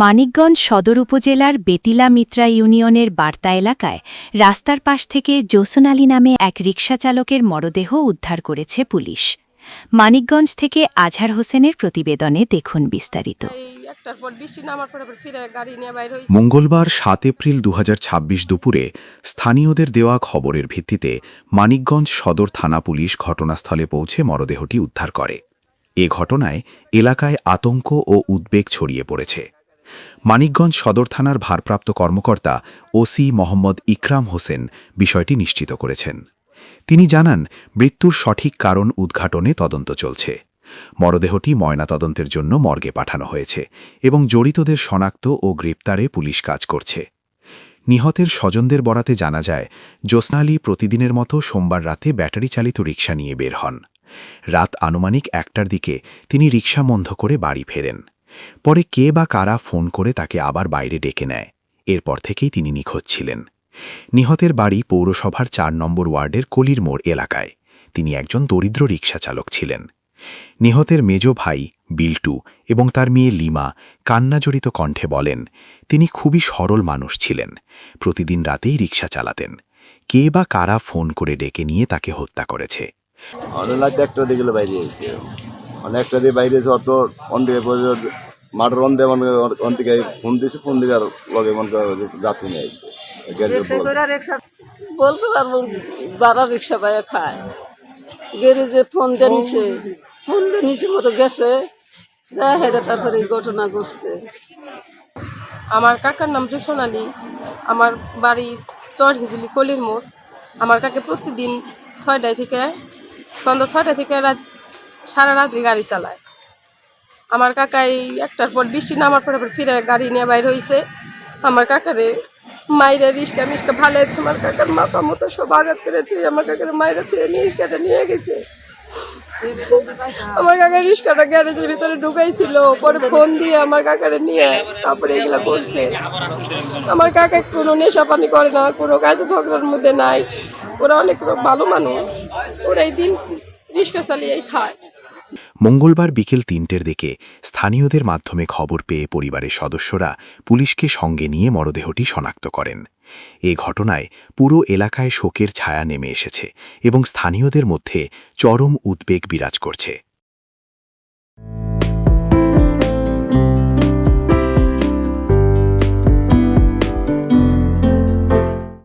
মানিকগঞ্জ সদর উপজেলার বেতিলা মিত্রা ইউনিয়নের বার্তা এলাকায় রাস্তার পাশ থেকে জোসন আলী নামে এক রিকশাচালকের মরদেহ উদ্ধার করেছে পুলিশ। মানিকগঞ্জ থেকে আজহার হোসেনের প্রতিবেদনে দেখুন বিস্তারিত। মঙ্গলবার ৭ এপ্রিল ২০২৬ দুপুরে স্থানীয়দের দেওয়া খবরের ভিত্তিতে মানিকগঞ্জ সদর থানা পুলিশ ঘটনাস্থলে পৌঁছে মরদেহটি উদ্ধার করে। এ ঘটনায় এলাকায় আতঙ্ক ও উদ্বেগ ছড়িয়ে পড়েছে। মানিকগঞ্জ সদর থানার ভারপ্রাপ্ত কর্মকর্তা ওসি মোহাম্মদ ইকরাম হোসেন বিষয়টি নিশ্চিত করেছেন। তিনি জানান, মৃত্যুর সঠিক কারণ উদ্ঘাটনে তদন্ত চলছে। মরদেহটি ময়নাতদন্তের জন্য মর্গে পাঠানো হয়েছে এবং জড়িতদের শনাক্ত ও গ্রেপ্তারে পুলিশ কাজ করছে। নিহতের স্বজনদের বরাতে জানা যায়, জ্যোৎস্না আলী প্রতিদিনের মতো সোমবার রাতে ব্যাটারি চালিত রিকশা নিয়ে বের হন। রাত আনুমানিক ১টার দিকে তিনি রিকশা বন্ধ করে বাড়ি ফেরেন। পরে কে বা কারা ফোন করে তাকে আবার বাইরে ডেকে নেয়। এরপর থেকেই তিনি নিখোঁজ ছিলেন। নিহতের বাড়ি পৌরসভার ৪ নম্বর ওয়ার্ডের কলির মোড় এলাকায়। তিনি একজন দরিদ্র রিকশা চালক ছিলেন। নিহতের মেজ ভাই বিল্টু এবং তার মেয়ে লিমা কান্নাজড়িত কণ্ঠে বলেন, তিনি খুবই সরল মানুষ ছিলেন। প্রতিদিন রাতেই রিকশা চালাতেন। কে বা কারা ফোন করে ডেকে নিয়ে তাকে হত্যা করেছে। একটা দিকে বাইরে এসেছে, অনেকটা দিয়ে বাইরে এসে অত অন্দিকে মাঠের অন্ধে অন্তিকে ফোন দিয়েছে, ফোন দিকে আর লগে মনে যাত্রী নিয়ে আসছে। বলতে পারবো যারা রিক্সা পায় খায়, গ্যারেজে ফোন দিয়ে নিছে মতো গেছে, যা হেরে তারপরে এই ঘটনা ঘটছে। আমার কাকার নাম জোসন আলী, আমার বাড়ি চরহিজুলি কলির মোড়। আমার কাকে প্রতিদিন ৬টায় থেকে সন্ধ্যা ৬টা থেকে সারা রাত্রি গাড়ি চালায়। আমার কাকাই ১টার পর বৃষ্টি নামার পরে ফিরে গাড়ি নিয়ে বাইর হয়েছে। আমার কাকারে মাইরে রিস্কা মিস্কা ভালো, আমার কাকার মাথা মতো সব আঘাত করে আমার কাকার মাইরে থেকে রিস্কাটা নিয়ে গেছে। আমার কাকার রিস্কাটা গ্যারেজের ভিতরে ঢুকাইছিল, পরে ফোন দিয়ে আমার কাকারে নিয়ে তারপরে এগুলো করছে। আমার কাকা কোনো নেশা পানি করে না, কোনো কাজে ঝগড়ার মধ্যে নাই। ওরা অনেক ভালো মানুষ, ওরা এই দিন রিস্কা চালিয়েই খায়। মঙ্গলবার বিকেল ৩টের দিকে স্থানীয়দের মাধ্যমে খবর পেয়ে পরিবারের সদস্যরা পুলিশকে সঙ্গে নিয়ে মরদেহটি শনাক্ত করেন। এ ঘটনায় পুরো এলাকায় শোকের ছায়া নেমে এসেছে এবং স্থানীয়দের মধ্যে চরম উদ্বেগ বিরাজ করছে।